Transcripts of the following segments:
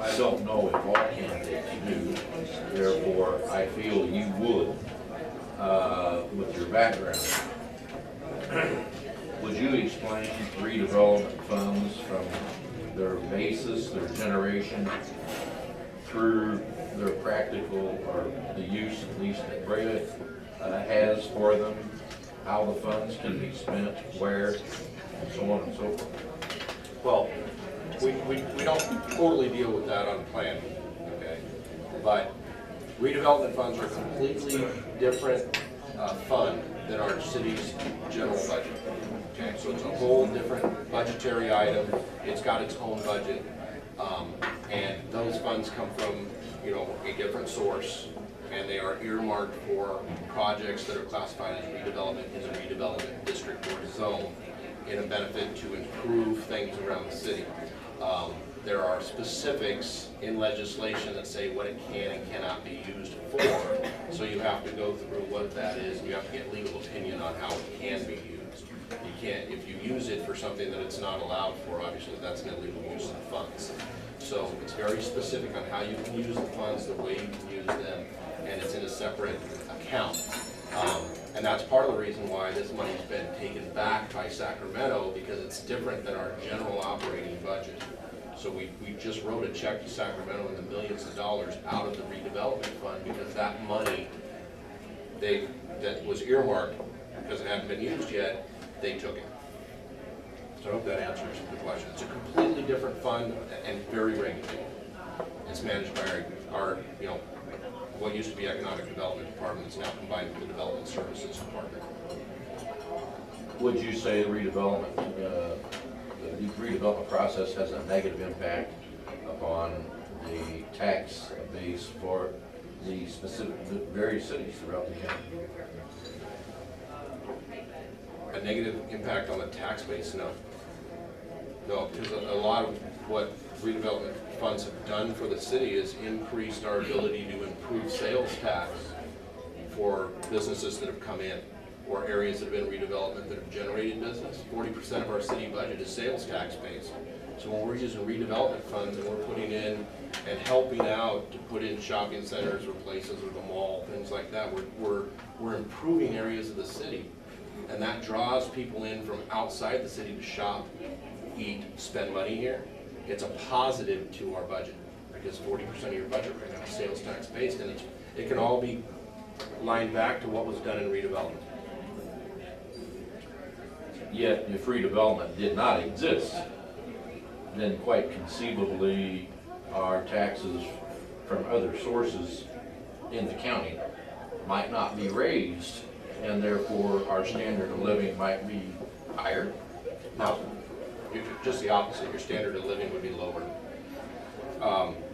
I don't know if all candidates do, therefore I feel you would, with your background. Would you explain redevelopment funds from their basis, their generation, through their practical, or the use at least that Brea has for them, how the funds can be spent, where, and so on and so forth? Well, we don't totally deal with that on planning, okay? But redevelopment funds are a completely different fund than our city's general budget. Okay, so it's a whole different budgetary item. It's got its own budget, and those funds come from, you know, a different source, and they are earmarked for projects that are classified as redevelopment in the redevelopment district or zone, in a benefit to improve things around the city. There are specifics in legislation that say what it can and cannot be used for, so you have to go through what that is, and you have to get legal opinion on how it can be used. You can't, if you use it for something that it's not allowed for, obviously that's an illegal use of the funds. So it's very specific on how you can use the funds, the way you can use them, and it's in a separate account. And that's part of the reason why this money's been taken back by Sacramento, because it's different than our general operating budget. So we just wrote a check to Sacramento in the millions of dollars out of the redevelopment fund, because that money that was earmarked, because it hadn't been used yet, they took it. So I hope that answers the question. It's a completely different fund and very regulated. It's managed by our you know, what used to be Economic Development Department is now combined with the Development Services Department. Would you say the redevelopment process has a negative impact upon the tax base for the various cities throughout the county? A negative impact on the tax base? No. No, because a lot of what redevelopment funds have done for the city is increased our ability to improve sales tax for businesses that have come in, or areas that have been redevelopment that have generated business. 40% of our city budget is sales tax based. So when we're using redevelopment funds and we're putting in and helping out to put in shopping centers or places or the mall, things like that, we're improving areas of the city. And that draws people in from outside the city to shop, eat, spend money here. It's a positive to our budget, because 40% of your budget right now is sales tax based, and it can all be lined back to what was done in redevelopment. Yet, if redevelopment did not exist, then quite conceivably our taxes from other sources in the county might not be raised, and therefore our standard of living might be higher. No, just the opposite. Your standard of living would be lower.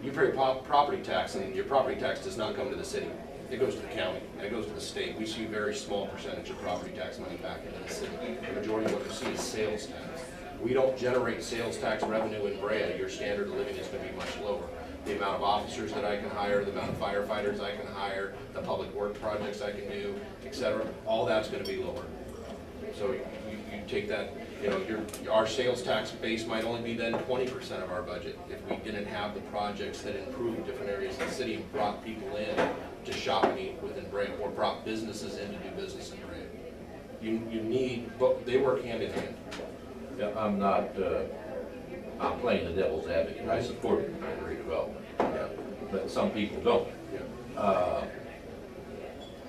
You pay property tax, and your property tax does not come to the city. It goes to the county, and it goes to the state. We see a very small percentage of property tax money back into the city. The majority of what we see is sales tax. We don't generate sales tax revenue in Brea. Your standard of living is going to be much lower. The amount of officers that I can hire, the amount of firefighters I can hire, the public work projects I can do, etc., all that's going to be lower. So you take that, you know, our sales tax base might only be then 20% of our budget if we didn't have the projects that improved different areas of the city and brought people in to shop and eat within Brea, or brought businesses in to do business in Brea. You need, but they work hand in hand. Yeah, I'm not, I'm playing the devil's advocate. I support redevelopment, yeah, but some people don't. Yeah.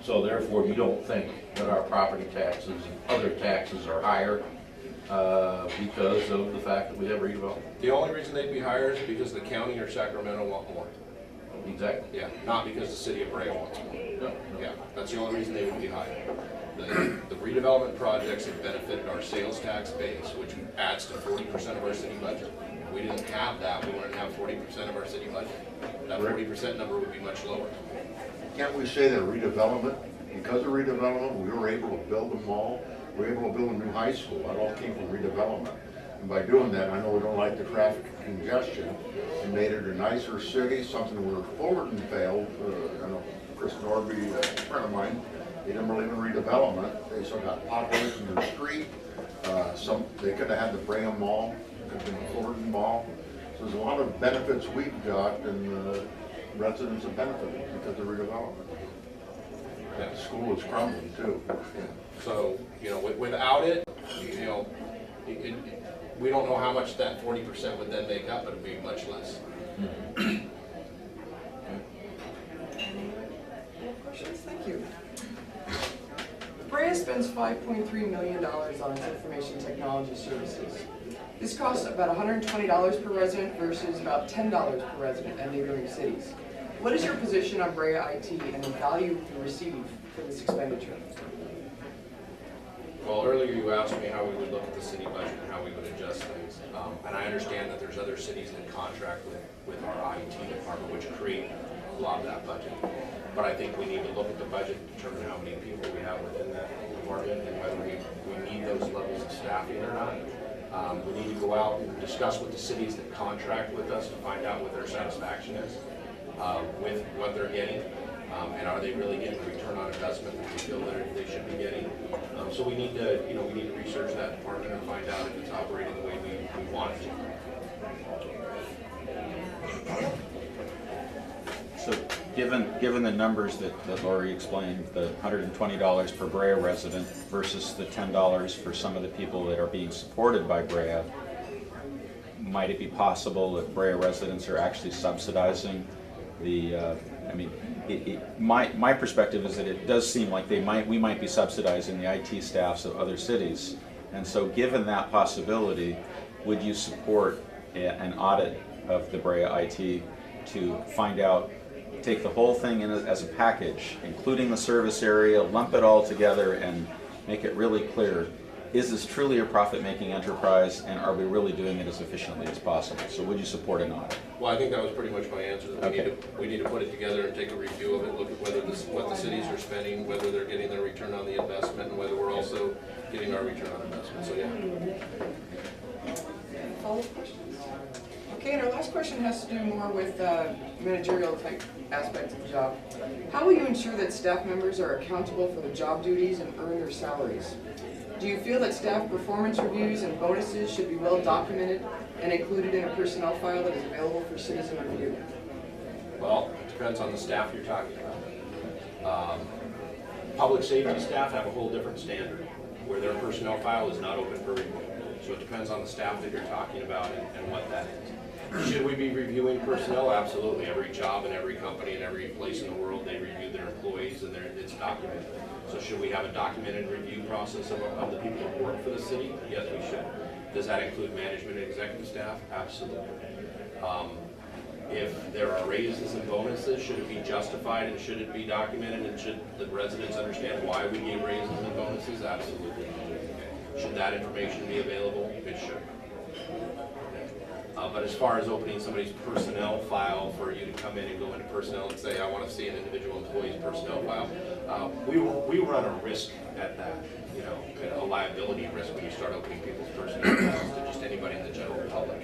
So therefore, you don't think that our property taxes and other taxes are higher because of the fact that we have redevelopment? The only reason they'd be higher is because the county or Sacramento want more. Exactly. Yeah, not because the city of Brea wants more. No. Yeah, that's the only reason they would be higher. The redevelopment projects have benefited our sales tax base, which adds to 40% of our city budget. If we didn't have that, we wouldn't have 40% of our city budget. That 40% number would be much lower. Can't we say that redevelopment, because of redevelopment, we were able to build a mall, we were able to build a new high school, that all came from redevelopment. And by doing that, I know we don't like the traffic congestion, and made it a nicer city, something where Fullerton failed. I know Chris Norby, a friend of mine, they didn't believe in redevelopment. They still got potholes in their street. They could have had the Brea Mall, could have been the Fullerton Mall. there's a lot of benefits we've got and residents have benefited because of redevelopment. Yeah. The school is crumbling too. So, you know, without it, you know, we don't know how much that 40% would then make up, but it'd be much less. Questions? Thank you. Brea spends $5.3 million on its information technology services. This costs about $120 per resident versus about $10 per resident at neighboring cities. What is your position on Brea IT and the value you receive for this expenditure? Well, earlier you asked me how we would look at the city budget and how we would adjust things. And I understand that there's other cities that contract with our IT department, which create a lot of that budget. But I think we need to look at the budget and determine how many people we have within that department and whether we need those levels of staffing or not. We need to go out and discuss with the cities that contract with us to find out what their satisfaction is with what they're getting. And are they really getting the return on investment that we feel that they should be getting? So we need to, you know, we need to research that department and find out if it's operating the way we want it to. So given the numbers that Lori explained, the $120 per Brea resident versus the $10 for some of the people that are being supported by Brea, might it be possible that Brea residents are actually subsidizing the, I mean, my perspective is that it does seem like we might be subsidizing the IT staffs of other cities. And so given that possibility, would you support an audit of the Brea IT to find out, take the whole thing in as a package, including the service area, lump it all together and make it really clear, is this truly a profit-making enterprise and are we really doing it as efficiently as possible? So would you support an audit? Well, I think that was pretty much my answer. Okay. We need to put it together and take a review of it, look at whether what the cities are spending, whether they're getting their return on the investment, and whether we're also getting our return on investment. So, yeah. Follow-up questions? Okay, and our last question has to do more with managerial type aspects of the job. How will you ensure that staff members are accountable for the job duties and earn their salaries? Do you feel that staff performance reviews and bonuses should be well documented and included in a personnel file that is available for citizen review? Well, it depends on the staff you're talking about. Public safety staff have a whole different standard where their personnel file is not open for review. So it depends on the staff that you're talking about and what that is. Should we be reviewing personnel? Absolutely. Every job and every company and every place in the world, they review their employees and it's documented. So should we have a documented review process of the people that work for the city? Yes, we should. Does that include management and executive staff? Absolutely. If there are raises and bonuses, should it be justified and should it be documented and should the residents understand why we gave raises and bonuses? Absolutely. Should that information be available? It should. But as far as opening somebody's personnel file for you to come in and go into personnel and say, I want to see an individual employee's personnel file, we run a risk at that, you know, a liability risk when you start opening people's personnel files to just anybody in the general public.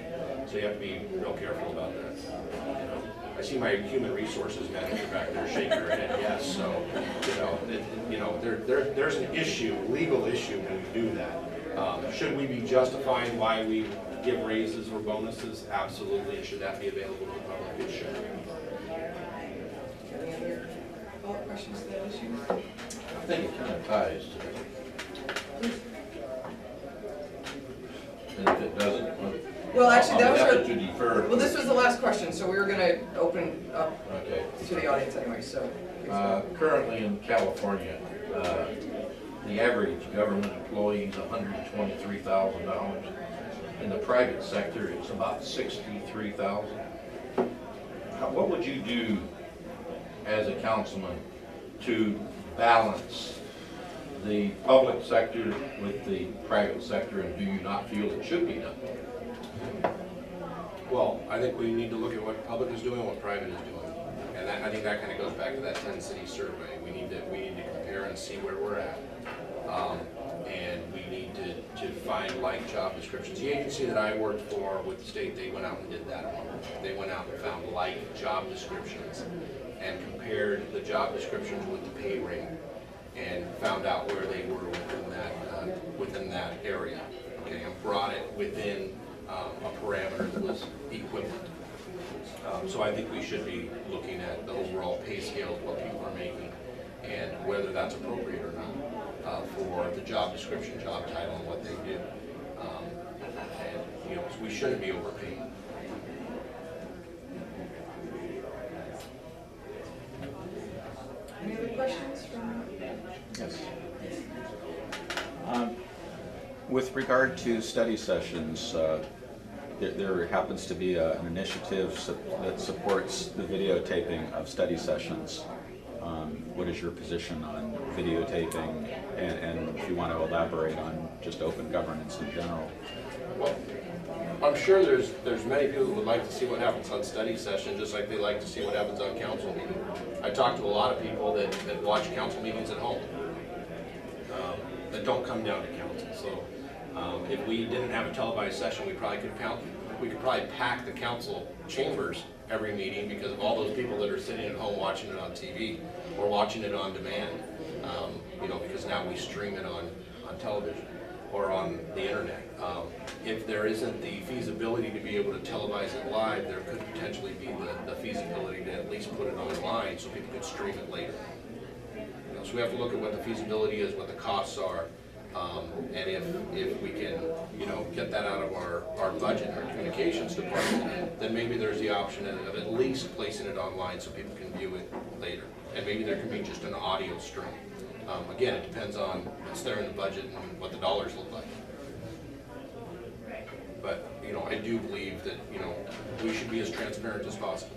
So you have to be real careful about that. You know, I see my human resources manager back there shaking her head yes. So there's an issue, legal issue when we do that. Should we be justifying why we give raises or bonuses? Absolutely. And should that be available to the public? It should. Any other follow-up questions to that issue? I think it kind of ties to it. And if it doesn't, Well, actually, that was I'll our, have to defer. well, this was the last question, so we were going to open up Okay. to the audience anyway, so. Currently in California, the average government employee is $123,000. In the private sector, it's about $63,000. What would you do as a councilman to balance the public sector with the private sector, and do you not feel it should be done? Well, I think we need to look at what public is doing and what private is doing. And I think that kind of goes back to that 10-city survey. We need to compare and see where we're at. And we need to find like job descriptions. The agency that I worked for with the state, they went out and did that. They went out and found like job descriptions and compared the job descriptions with the pay rate and found out where they were within that area. Okay, and brought it within a parameter that was equivalent. So I think we should be looking at the overall pay scale of what people are making and whether that's appropriate or not for the job description, job title, and what they do. And, you know, we shouldn't be overpaying. Any other questions from? Yes. With regard to study sessions, there happens to be an initiative that supports the videotaping of study sessions. What is your position on videotaping, and if you want to elaborate on just open governance in general? Well, I'm sure there's many people who would like to see what happens on study session, just like they like to see what happens on council meeting. I talk to a lot of people that watch council meetings at home, that don't come down to council. So if we didn't have a televised session, we could probably pack the council chambers every meeting because of all those people that are sitting at home watching it on TV or watching it on demand. You know, because now we stream it on television or on the internet. If there isn't the feasibility to be able to televise it live, there could potentially be the feasibility to at least put it online so people could stream it later. You know, so we have to look at what the feasibility is, what the costs are, and if we can, you know, get that out of our budget, our communications department, then maybe there's the option of at least placing it online so people can view it later. And maybe there can be just an audio stream. Again, it depends on what's there in the budget and what the dollars look like. But, you know, I do believe that, you know, we should be as transparent as possible.